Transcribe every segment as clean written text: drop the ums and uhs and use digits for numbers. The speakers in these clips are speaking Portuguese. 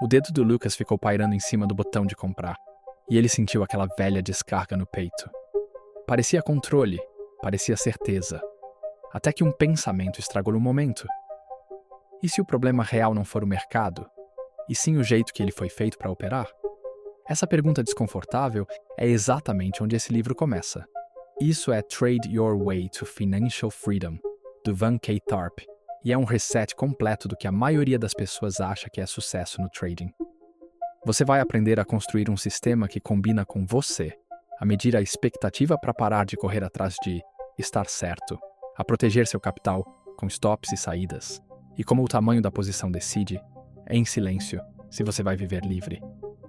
O dedo do Lucas ficou pairando em cima do botão de comprar, e ele sentiu aquela velha descarga no peito. Parecia controle, parecia certeza. Até que um pensamento estragou o momento. E se o problema real não for o mercado, e sim o jeito que ele foi feito para operar? Essa pergunta desconfortável é exatamente onde esse livro começa. Isso é Trade Your Way to Financial Freedom, do Van K. Tharp, e é um reset completo do que a maioria das pessoas acha que é sucesso no trading. Você vai aprender a construir um sistema que combina com você, a medir a expectativa para parar de correr atrás de estar certo, a proteger seu capital com stops e saídas, e como o tamanho da posição decide, em silêncio, se você vai viver livre.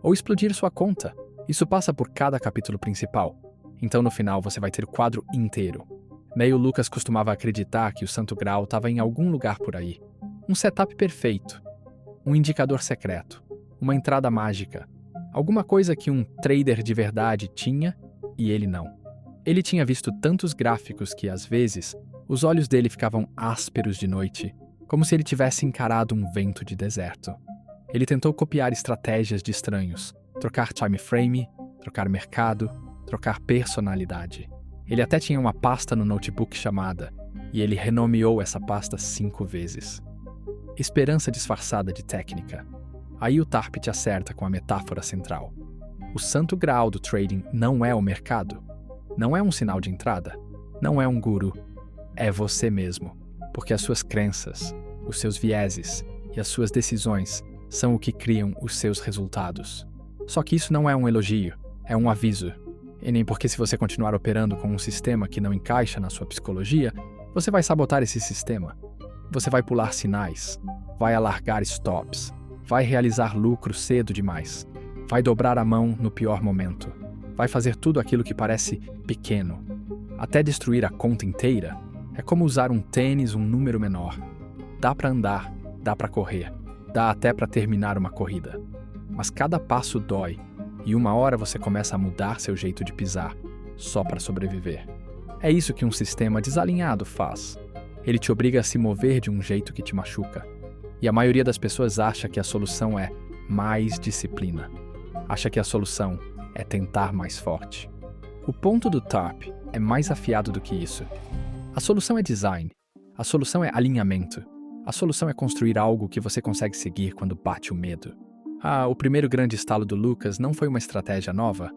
Ou explodir sua conta. Isso passa por cada capítulo principal. Então no final você vai ter o quadro inteiro. Meio Lucas costumava acreditar que o Santo Graal estava em algum lugar por aí. Um setup perfeito. Um indicador secreto. Uma entrada mágica. Alguma coisa que um trader de verdade tinha e ele não. Ele tinha visto tantos gráficos que, às vezes, os olhos dele ficavam ásperos de noite, como se ele tivesse encarado um vento de deserto. Ele tentou copiar estratégias de estranhos, trocar time frame, trocar mercado, trocar personalidade. Ele até tinha uma pasta no notebook chamada, e ele renomeou essa pasta 5 vezes. Esperança disfarçada de técnica. Aí o Tharp te acerta com a metáfora central. O santo graal do trading não é o mercado, não é um sinal de entrada, não é um guru, é você mesmo, porque as suas crenças, os seus vieses e as suas decisões são o que criam os seus resultados. Só que isso não é um elogio, é um aviso. E nem porque se você continuar operando com um sistema que não encaixa na sua psicologia, você vai sabotar esse sistema. Você vai pular sinais, vai alargar stops, vai realizar lucro cedo demais, vai dobrar a mão no pior momento, vai fazer tudo aquilo que parece pequeno. Até destruir a conta inteira é como usar um tênis um número menor. Dá para andar, dá para correr. Dá até para terminar uma corrida. Mas cada passo dói, e uma hora você começa a mudar seu jeito de pisar, só para sobreviver. É isso que um sistema desalinhado faz. Ele te obriga a se mover de um jeito que te machuca. E a maioria das pessoas acha que a solução é mais disciplina. Acha que a solução é tentar mais forte. O ponto do Tharp é mais afiado do que isso. A solução é design. A solução é alinhamento. A solução é construir algo que você consegue seguir quando bate o medo. O primeiro grande estalo do Lucas não foi uma estratégia nova.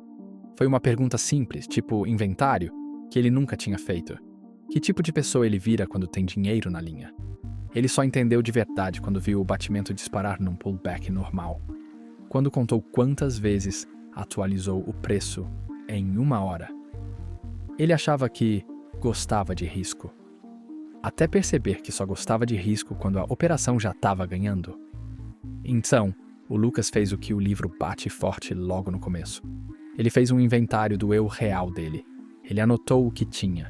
Foi uma pergunta simples, tipo inventário, que ele nunca tinha feito. Que tipo de pessoa ele vira quando tem dinheiro na linha? Ele só entendeu de verdade quando viu o batimento disparar num pullback normal. Quando contou quantas vezes atualizou o preço em 1 hora. Ele achava que gostava de risco. Até perceber que só gostava de risco quando a operação já estava ganhando. Então, o Lucas fez o que o livro bate forte logo no começo. Ele fez um inventário do eu real dele. Ele anotou o que tinha.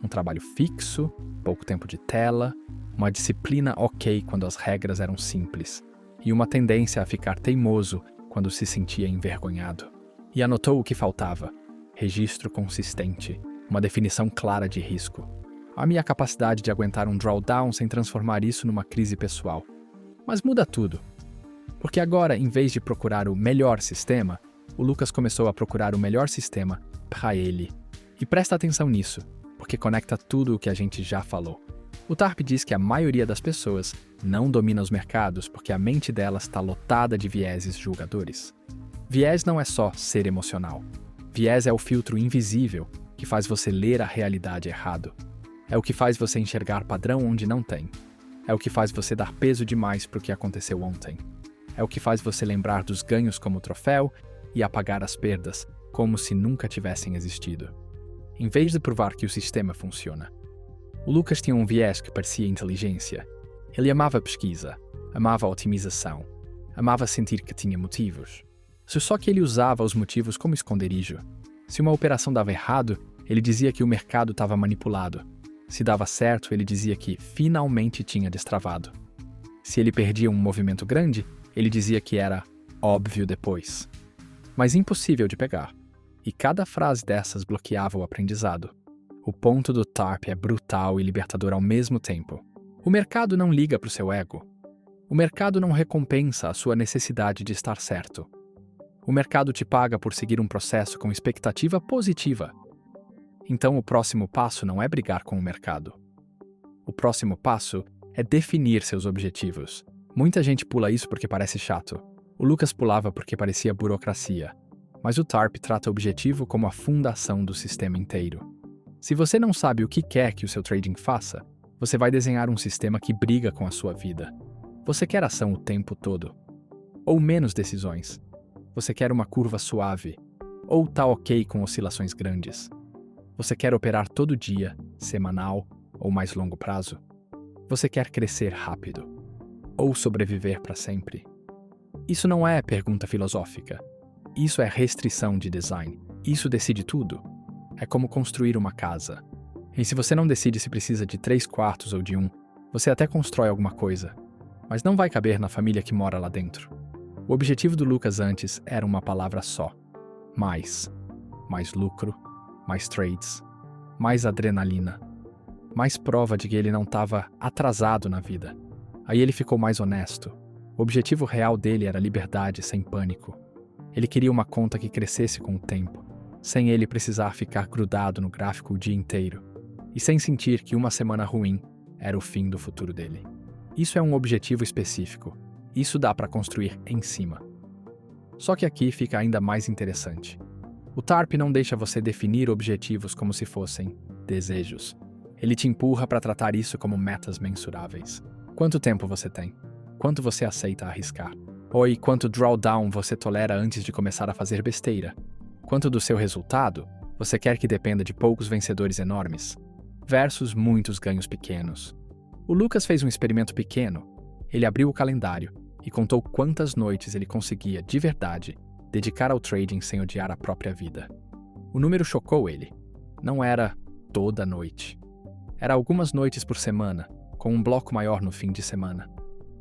Um trabalho fixo, pouco tempo de tela, uma disciplina ok quando as regras eram simples, e uma tendência a ficar teimoso quando se sentia envergonhado. E anotou o que faltava. Registro consistente, uma definição clara de risco. A minha capacidade de aguentar um drawdown sem transformar isso numa crise pessoal. Mas muda tudo. Porque agora, em vez de procurar o melhor sistema, o Lucas começou a procurar o melhor sistema para ele. E presta atenção nisso, porque conecta tudo o que a gente já falou. O Tharp diz que a maioria das pessoas não domina os mercados porque a mente delas está lotada de vieses julgadores. Viés não é só ser emocional. Viés é o filtro invisível que faz você ler a realidade errado. É o que faz você enxergar padrão onde não tem. É o que faz você dar peso demais para o que aconteceu ontem. É o que faz você lembrar dos ganhos como troféu e apagar as perdas como se nunca tivessem existido. Em vez de provar que o sistema funciona. O Lucas tinha um viés que parecia inteligência. Ele amava pesquisa, amava otimização, amava sentir que tinha motivos. Só que ele usava os motivos como esconderijo. Se uma operação dava errado, ele dizia que o mercado estava manipulado. Se dava certo, ele dizia que finalmente tinha destravado. Se ele perdia um movimento grande, ele dizia que era óbvio depois. Mas impossível de pegar. E cada frase dessas bloqueava o aprendizado. O ponto do Tharp é brutal e libertador ao mesmo tempo. O mercado não liga para o seu ego. O mercado não recompensa a sua necessidade de estar certo. O mercado te paga por seguir um processo com expectativa positiva. Então, o próximo passo não é brigar com o mercado. O próximo passo é definir seus objetivos. Muita gente pula isso porque parece chato. O Lucas pulava porque parecia burocracia. Mas o TARP trata o objetivo como a fundação do sistema inteiro. Se você não sabe o que quer que o seu trading faça, você vai desenhar um sistema que briga com a sua vida. Você quer ação o tempo todo? Ou menos decisões? Você quer uma curva suave? Ou tá ok com oscilações grandes? Você quer operar todo dia, semanal ou mais longo prazo? Você quer crescer rápido? Ou sobreviver para sempre? Isso não é pergunta filosófica. Isso é restrição de design. Isso decide tudo. É como construir uma casa. E se você não decide se precisa de 3 quartos ou de 1, você até constrói alguma coisa, mas não vai caber na família que mora lá dentro. O objetivo do Lucas antes era uma palavra só. Mais. Mais lucro, mais trades, mais adrenalina, mais prova de que ele não estava atrasado na vida. Aí ele ficou mais honesto. O objetivo real dele era liberdade sem pânico. Ele queria uma conta que crescesse com o tempo, sem ele precisar ficar grudado no gráfico o dia inteiro, e sem sentir que uma semana ruim era o fim do futuro dele. Isso é um objetivo específico. Isso dá para construir em cima. Só que aqui fica ainda mais interessante. O TARP não deixa você definir objetivos como se fossem desejos. Ele te empurra para tratar isso como metas mensuráveis. Quanto tempo você tem? Quanto você aceita arriscar? Ou quanto drawdown você tolera antes de começar a fazer besteira? Quanto do seu resultado você quer que dependa de poucos vencedores enormes versus muitos ganhos pequenos? O Lucas fez um experimento pequeno. Ele abriu o calendário e contou quantas noites ele conseguia, de verdade, dedicar ao trading sem odiar a própria vida. O número chocou ele. Não era toda noite. Era algumas noites por semana, com um bloco maior no fim de semana.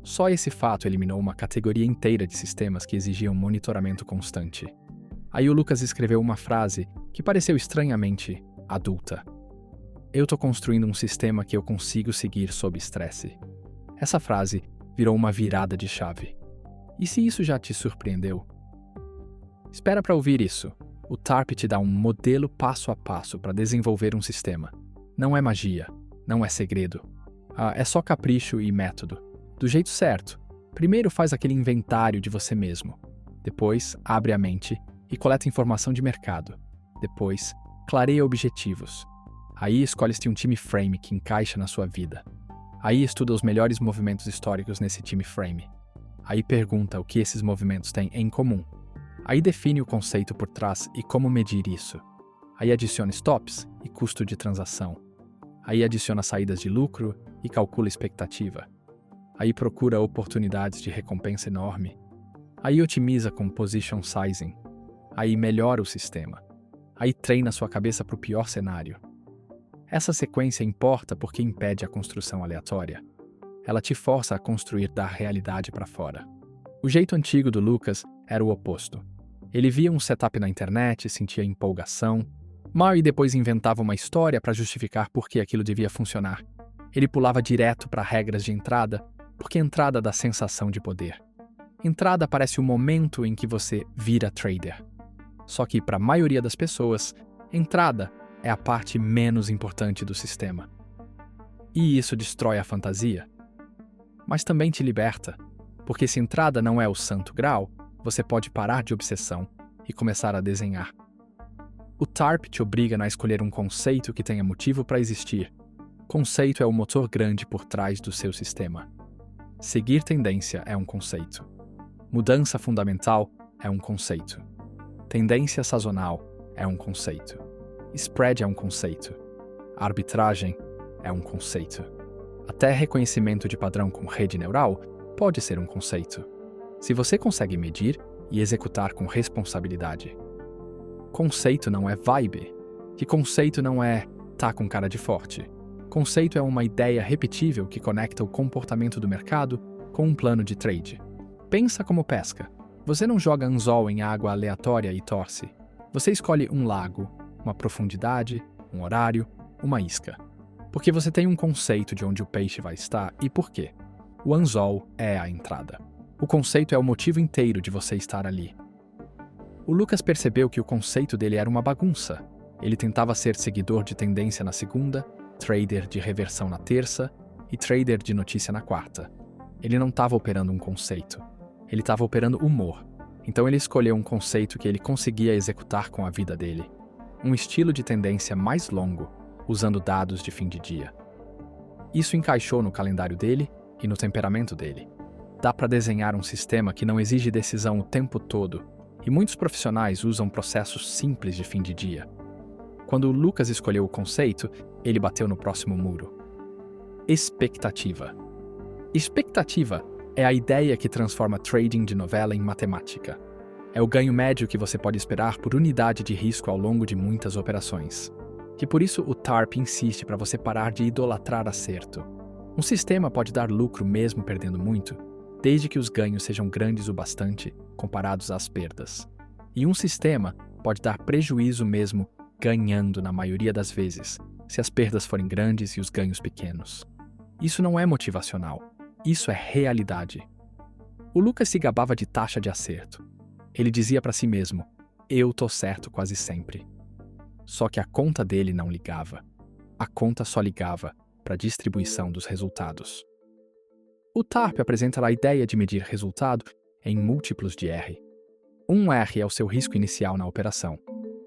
Só esse fato eliminou uma categoria inteira de sistemas que exigiam monitoramento constante. Aí o Lucas escreveu uma frase que pareceu estranhamente adulta. Eu tô construindo um sistema que eu consigo seguir sob estresse. Essa frase virou uma virada de chave. E se isso já te surpreendeu? Espera para ouvir isso. O TARP te dá um modelo passo a passo para desenvolver um sistema. Não é magia, não é segredo. É só capricho e método. Do jeito certo. Primeiro faz aquele inventário de você mesmo. Depois, abre a mente e coleta informação de mercado. Depois, clareia objetivos. Aí escolhe-se um time frame que encaixa na sua vida. Aí estuda os melhores movimentos históricos nesse time frame. Aí pergunta o que esses movimentos têm em comum. Aí define o conceito por trás e como medir isso. Aí adiciona stops e custo de transação. Aí adiciona saídas de lucro e calcula expectativa. Aí procura oportunidades de recompensa enorme. Aí otimiza com position sizing. Aí melhora o sistema. Aí treina sua cabeça para o pior cenário. Essa sequência importa porque impede a construção aleatória. Ela te força a construir da realidade para fora. O jeito antigo do Lucas era o oposto. Ele via um setup na internet, sentia empolgação, e depois inventava uma história para justificar por que aquilo devia funcionar. Ele pulava direto para regras de entrada, porque entrada dá sensação de poder. Entrada parece o momento em que você vira trader. Só que para a maioria das pessoas, entrada é a parte menos importante do sistema. E isso destrói a fantasia. Mas também te liberta, porque se entrada não é o santo grau, você pode parar de obsessão e começar a desenhar. O TARP te obriga a escolher um conceito que tenha motivo para existir. Conceito é o motor grande por trás do seu sistema. Seguir tendência é um conceito. Mudança fundamental é um conceito. Tendência sazonal é um conceito. Spread é um conceito. Arbitragem é um conceito. Até reconhecimento de padrão com rede neural pode ser um conceito. Se você consegue medir e executar com responsabilidade. Conceito não é vibe. Que conceito não é tá com cara de forte. Conceito é uma ideia repetível que conecta o comportamento do mercado com um plano de trade. Pensa como pesca. Você não joga anzol em água aleatória e torce. Você escolhe um lago, uma profundidade, um horário, uma isca. Porque você tem um conceito de onde o peixe vai estar e por quê. O anzol é a entrada. O conceito é o motivo inteiro de você estar ali. O Lucas percebeu que o conceito dele era uma bagunça. Ele tentava ser seguidor de tendência na segunda, trader de reversão na terça e trader de notícia na quarta. Ele não estava operando um conceito. Ele estava operando humor. Então ele escolheu um conceito que ele conseguia executar com a vida dele. Um estilo de tendência mais longo, usando dados de fim de dia. Isso encaixou no calendário dele e no temperamento dele. Dá para desenhar um sistema que não exige decisão o tempo todo, e muitos profissionais usam processos simples de fim de dia. Quando o Lucas escolheu o conceito, ele bateu no próximo muro. Expectativa. Expectativa é a ideia que transforma trading de novela em matemática. É o ganho médio que você pode esperar por unidade de risco ao longo de muitas operações. E por isso o TARP insiste para você parar de idolatrar acerto. Um sistema pode dar lucro mesmo perdendo muito, desde que os ganhos sejam grandes o bastante comparados às perdas. E um sistema pode dar prejuízo mesmo ganhando na maioria das vezes, se as perdas forem grandes e os ganhos pequenos. Isso não é motivacional, isso é realidade. O Lucas se gabava de taxa de acerto. Ele dizia para si mesmo, eu tô certo quase sempre. Só que a conta dele não ligava. A conta só ligava para a distribuição dos resultados. O TARP apresenta a ideia de medir resultado em múltiplos de R. Um R é o seu risco inicial na operação.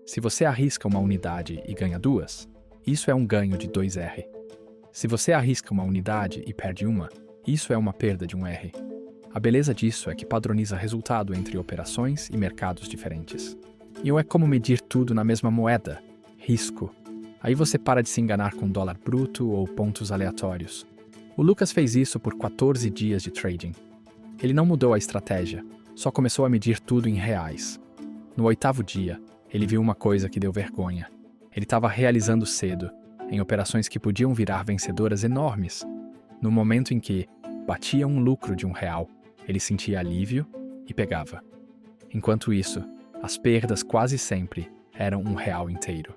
Se você arrisca uma unidade e ganha duas, isso é um ganho de 2R. Se você arrisca uma unidade e perde uma, isso é uma perda de 1R. A beleza disso é que padroniza resultado entre operações e mercados diferentes. E é como medir tudo na mesma moeda, risco. Aí você para de se enganar com dólar bruto ou pontos aleatórios. O Lucas fez isso por 14 dias de trading. Ele não mudou a estratégia, só começou a medir tudo em reais. No 8º dia, ele viu uma coisa que deu vergonha. Ele estava realizando cedo, em operações que podiam virar vencedoras enormes. No momento em que batia um lucro de R$1, ele sentia alívio e pegava. Enquanto isso, as perdas quase sempre eram R$1 inteiro.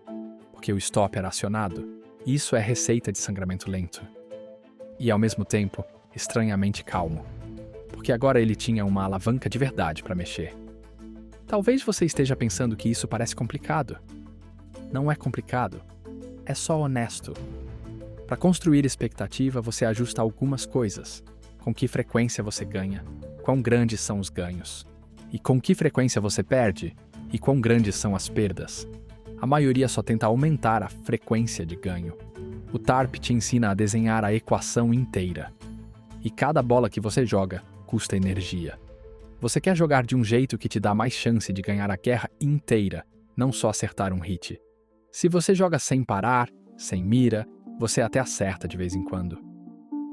Porque o stop era acionado. Isso é receita de sangramento lento. E ao mesmo tempo, estranhamente calmo. Porque agora ele tinha uma alavanca de verdade para mexer. Talvez você esteja pensando que isso parece complicado. Não é complicado. É só honesto. Para construir expectativa, você ajusta algumas coisas. Com que frequência você ganha, quão grandes são os ganhos. E com que frequência você perde, e quão grandes são as perdas. A maioria só tenta aumentar a frequência de ganho. O TARP te ensina a desenhar a equação inteira. E cada bola que você joga custa energia. Você quer jogar de um jeito que te dá mais chance de ganhar a guerra inteira, não só acertar um hit. Se você joga sem parar, sem mira, você até acerta de vez em quando.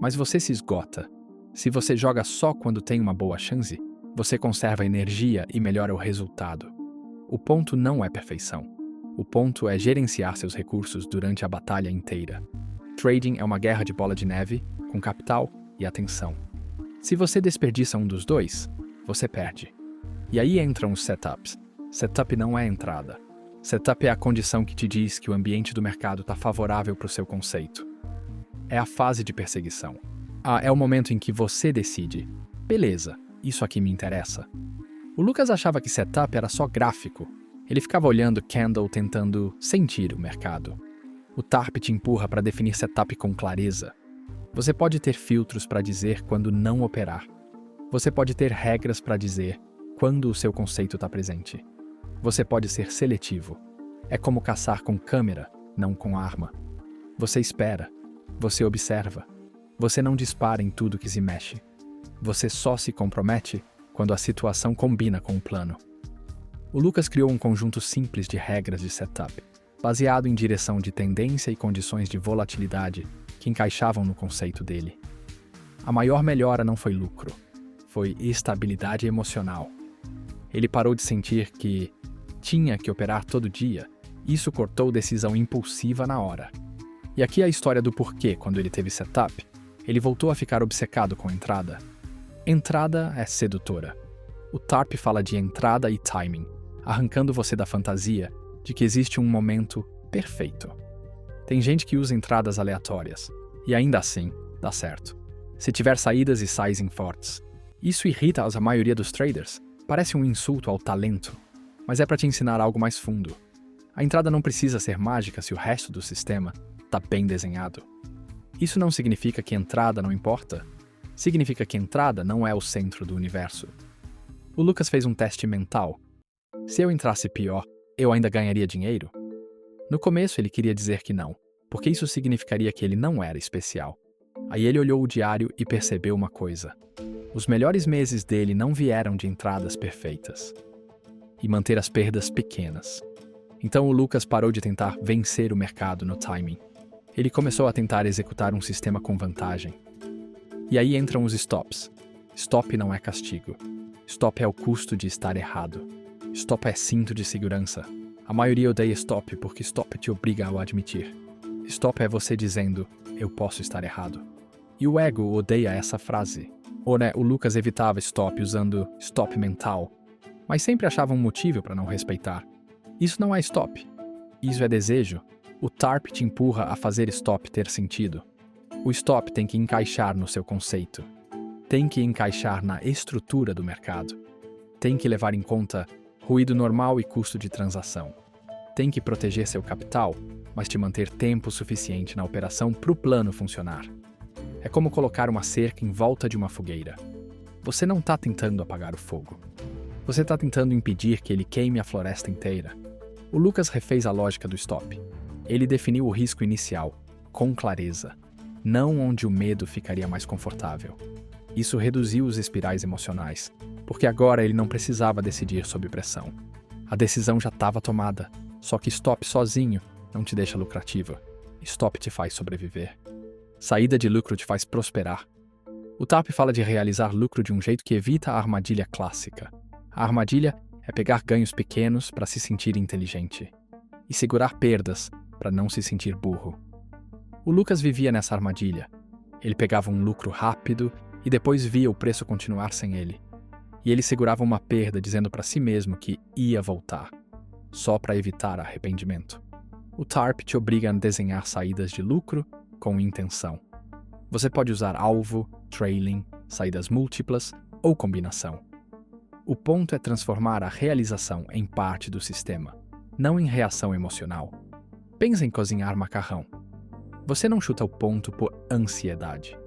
Mas você se esgota. Se você joga só quando tem uma boa chance, você conserva energia e melhora o resultado. O ponto não é perfeição. O ponto é gerenciar seus recursos durante a batalha inteira. Trading é uma guerra de bola de neve, com capital e atenção. Se você desperdiça um dos dois, você perde. E aí entram os setups. Setup não é entrada. Setup é a condição que te diz que o ambiente do mercado está favorável para o seu conceito. É a fase de perseguição. É o momento em que você decide, beleza, isso aqui me interessa. O Lucas achava que setup era só gráfico. Ele ficava olhando candle tentando sentir o mercado. O TARP te empurra para definir setup com clareza. Você pode ter filtros para dizer quando não operar. Você pode ter regras para dizer quando o seu conceito está presente. Você pode ser seletivo. É como caçar com câmera, não com arma. Você espera. Você observa. Você não dispara em tudo que se mexe. Você só se compromete quando a situação combina com o plano. O Lucas criou um conjunto simples de regras de setup, baseado em direção de tendência e condições de volatilidade que encaixavam no conceito dele. A maior melhora não foi lucro, foi estabilidade emocional. Ele parou de sentir que tinha que operar todo dia. Isso cortou decisão impulsiva na hora. E aqui é a história do porquê, quando ele teve setup, ele voltou a ficar obcecado com entrada. Entrada é sedutora. O TARP fala de entrada e timing, arrancando você da fantasia de que existe um momento perfeito. Tem gente que usa entradas aleatórias, e ainda assim, dá certo. Se tiver saídas e sizing fortes. Isso irrita a maioria dos traders. Parece um insulto ao talento, mas é para te ensinar algo mais fundo. A entrada não precisa ser mágica se o resto do sistema está bem desenhado. Isso não significa que entrada não importa. Significa que entrada não é o centro do universo. O Lucas fez um teste mental. Se eu entrasse pior, eu ainda ganharia dinheiro? No começo ele queria dizer que não, porque isso significaria que ele não era especial. Aí ele olhou o diário e percebeu uma coisa. Os melhores meses dele não vieram de entradas perfeitas. E manter as perdas pequenas. Então o Lucas parou de tentar vencer o mercado no timing. Ele começou a tentar executar um sistema com vantagem. E aí entram os stops. Stop não é castigo. Stop é o custo de estar errado. Stop é cinto de segurança. A maioria odeia stop porque stop te obriga a admitir. Stop é você dizendo, eu posso estar errado. E o ego odeia essa frase. O Lucas evitava stop usando stop mental, mas sempre achava um motivo para não respeitar. Isso não é stop. Isso é desejo. O TARP te empurra a fazer stop ter sentido. O stop tem que encaixar no seu conceito. Tem que encaixar na estrutura do mercado. Tem que levar em conta ruído normal e custo de transação. Tem que proteger seu capital, mas te manter tempo suficiente na operação para o plano funcionar. É como colocar uma cerca em volta de uma fogueira. Você não está tentando apagar o fogo. Você está tentando impedir que ele queime a floresta inteira. O Lucas refez a lógica do stop. Ele definiu o risco inicial, com clareza, não onde o medo ficaria mais confortável. Isso reduziu os espirais emocionais, porque agora ele não precisava decidir sob pressão. A decisão já estava tomada, só que stop sozinho não te deixa lucrativa. Stop te faz sobreviver. Saída de lucro te faz prosperar. O TARP fala de realizar lucro de um jeito que evita a armadilha clássica. A armadilha é pegar ganhos pequenos para se sentir inteligente e segurar perdas para não se sentir burro. O Lucas vivia nessa armadilha. Ele pegava um lucro rápido e depois via o preço continuar sem ele. E ele segurava uma perda dizendo para si mesmo que ia voltar, só para evitar arrependimento. O TARP te obriga a desenhar saídas de lucro com intenção. Você pode usar alvo, trailing, saídas múltiplas ou combinação. O ponto é transformar a realização em parte do sistema, não em reação emocional. Pensa em cozinhar macarrão. Você não chuta o ponto por ansiedade.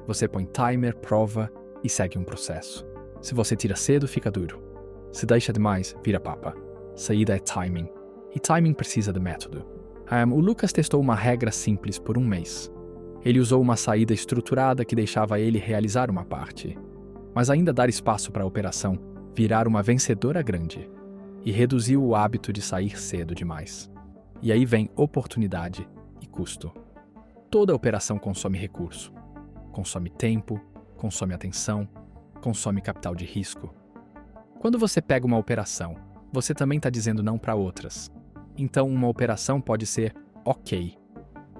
Você põe timer, prova e segue um processo. Se você tira cedo, fica duro. Se deixa demais, vira papa. Saída é timing. E timing precisa de método. O Lucas testou uma regra simples por um mês. Ele usou uma saída estruturada que deixava ele realizar uma parte, mas ainda dar espaço para a operação virar uma vencedora grande, e reduziu o hábito de sair cedo demais. E aí vem oportunidade e custo. Toda operação consome recurso. Consome tempo, consome atenção, consome capital de risco. Quando você pega uma operação, você também está dizendo não para outras. Então uma operação pode ser ok.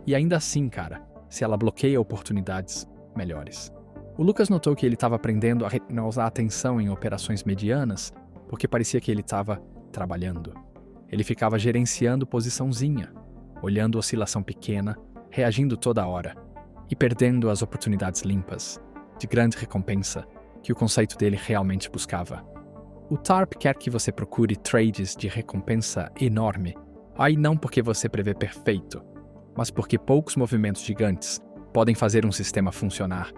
E ainda assim, cara, se ela bloqueia oportunidades melhores. O Lucas notou que ele estava aprendendo a usar atenção em operações medianas porque parecia que ele estava trabalhando. Ele ficava gerenciando posiçãozinha, olhando oscilação pequena, reagindo toda hora e perdendo as oportunidades limpas, de grande recompensa, que o conceito dele realmente buscava. O TARP quer que você procure trades de recompensa enorme, aí não porque você prevê perfeito, mas porque poucos movimentos gigantes podem fazer um sistema funcionar,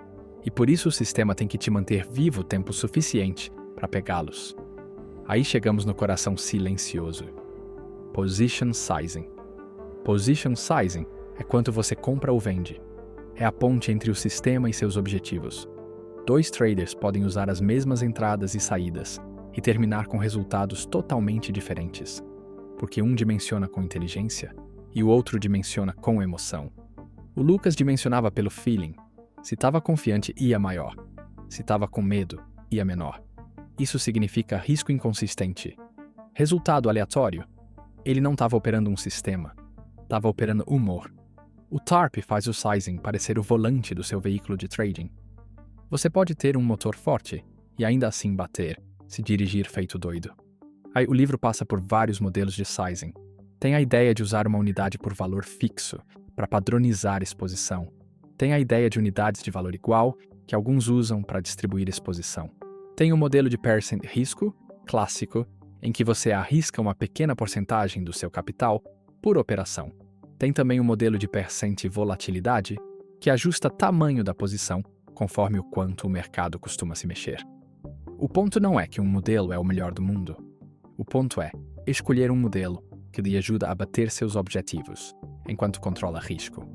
e por isso o sistema tem que te manter vivo tempo suficiente para pegá-los. Aí chegamos no coração silencioso. Position Sizing. Position Sizing é quanto você compra ou vende. É a ponte entre o sistema e seus objetivos. 2 traders podem usar as mesmas entradas e saídas e terminar com resultados totalmente diferentes, porque um dimensiona com inteligência e o outro dimensiona com emoção. O Lucas dimensionava pelo feeling. Se estava confiante, ia maior. Se estava com medo, ia menor. Isso significa risco inconsistente. Resultado aleatório. Ele não estava operando um sistema. Estava operando humor. O TARP faz o sizing parecer o volante do seu veículo de trading. Você pode ter um motor forte e ainda assim bater, se dirigir feito doido. Aí o livro passa por vários modelos de sizing. Tem a ideia de usar uma unidade por valor fixo, para padronizar exposição. Tem a ideia de unidades de valor igual que alguns usam para distribuir exposição. Tem o modelo de percent risco, clássico, em que você arrisca uma pequena porcentagem do seu capital por operação. Tem também o modelo de percent volatilidade, que ajusta o tamanho da posição conforme o quanto o mercado costuma se mexer. O ponto não é que um modelo é o melhor do mundo. O ponto é escolher um modelo que lhe ajuda a bater seus objetivos, enquanto controla risco.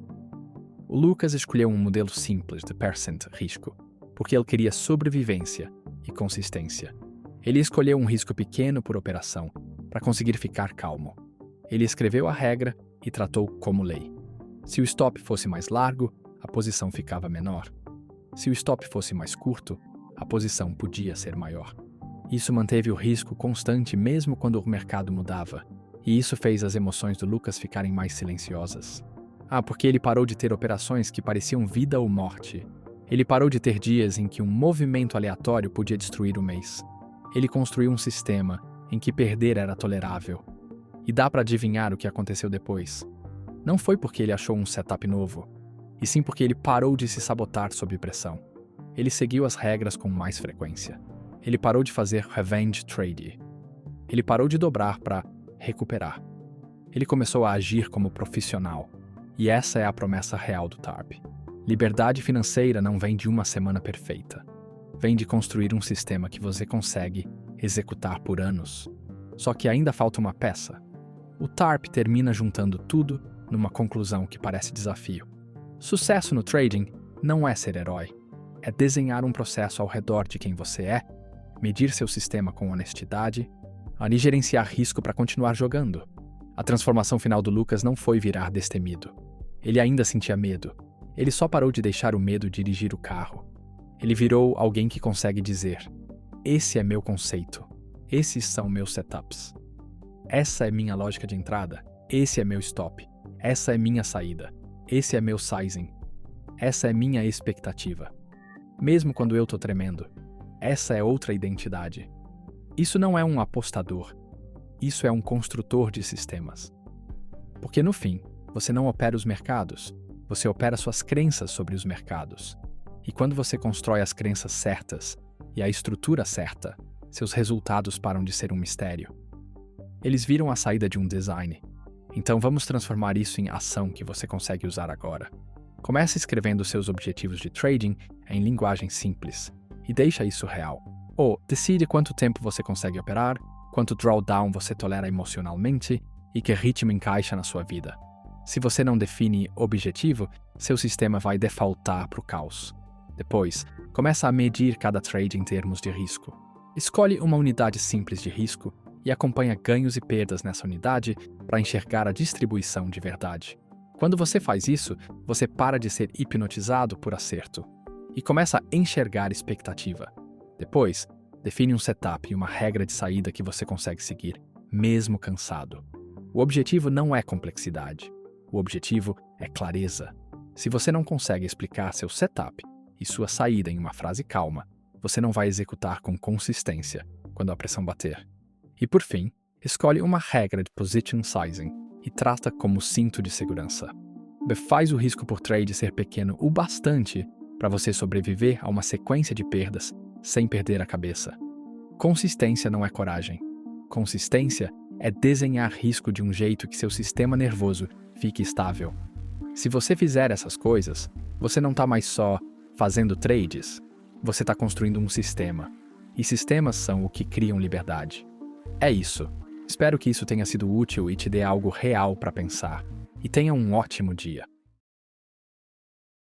O Lucas escolheu um modelo simples de percent risco, porque ele queria sobrevivência e consistência. Ele escolheu um risco pequeno por operação, para conseguir ficar calmo. Ele escreveu a regra e tratou como lei. Se o stop fosse mais largo, a posição ficava menor. Se o stop fosse mais curto, a posição podia ser maior. Isso manteve o risco constante mesmo quando o mercado mudava, e isso fez as emoções do Lucas ficarem mais silenciosas. Porque ele parou de ter operações que pareciam vida ou morte. Ele parou de ter dias em que um movimento aleatório podia destruir o mês. Ele construiu um sistema em que perder era tolerável. E dá para adivinhar o que aconteceu depois. Não foi porque ele achou um setup novo, e sim porque ele parou de se sabotar sob pressão. Ele seguiu as regras com mais frequência. Ele parou de fazer revenge trade. Ele parou de dobrar para recuperar. Ele começou a agir como profissional. E essa é a promessa real do TARP. Liberdade financeira não vem de uma semana perfeita. Vem de construir um sistema que você consegue executar por anos. Só que ainda falta uma peça. O TARP termina juntando tudo numa conclusão que parece desafio. Sucesso no trading não é ser herói. É desenhar um processo ao redor de quem você é, medir seu sistema com honestidade, e gerenciar risco para continuar jogando. A transformação final do Lucas não foi virar destemido. Ele ainda sentia medo. Ele só parou de deixar o medo dirigir o carro. Ele virou alguém que consegue dizer: esse é meu conceito. Esses são meus setups. Essa é minha lógica de entrada. Esse é meu stop. Essa é minha saída. Esse é meu sizing. Essa é minha expectativa. Mesmo quando eu tô tremendo. Essa é outra identidade. Isso não é um apostador. Isso é um construtor de sistemas. Porque no fim, você não opera os mercados. Você opera suas crenças sobre os mercados. E quando você constrói as crenças certas e a estrutura certa, seus resultados param de ser um mistério. Eles viram a saída de um design. Então vamos transformar isso em ação que você consegue usar agora. Comece escrevendo seus objetivos de trading em linguagem simples e deixa isso real. Ou decide quanto tempo você consegue operar, quanto drawdown você tolera emocionalmente e que ritmo encaixa na sua vida. Se você não define objetivo, seu sistema vai defaultar para o caos. Depois, começa a medir cada trade em termos de risco. Escolhe uma unidade simples de risco e acompanha ganhos e perdas nessa unidade para enxergar a distribuição de verdade. Quando você faz isso, você para de ser hipnotizado por acerto e começa a enxergar expectativa. Depois, define um setup e uma regra de saída que você consegue seguir, mesmo cansado. O objetivo não é complexidade. O objetivo é clareza. Se você não consegue explicar seu setup e sua saída em uma frase calma, você não vai executar com consistência quando a pressão bater. E por fim, escolhe uma regra de position sizing e trata como cinto de segurança. Faz o risco por trade ser pequeno o bastante para você sobreviver a uma sequência de perdas sem perder a cabeça. Consistência não é coragem. Consistência é desenhar risco de um jeito que seu sistema nervoso fique estável. Se você fizer essas coisas, você não está mais só fazendo trades, você está construindo um sistema. E sistemas são o que criam liberdade. É isso. Espero que isso tenha sido útil e te dê algo real para pensar. E tenha um ótimo dia.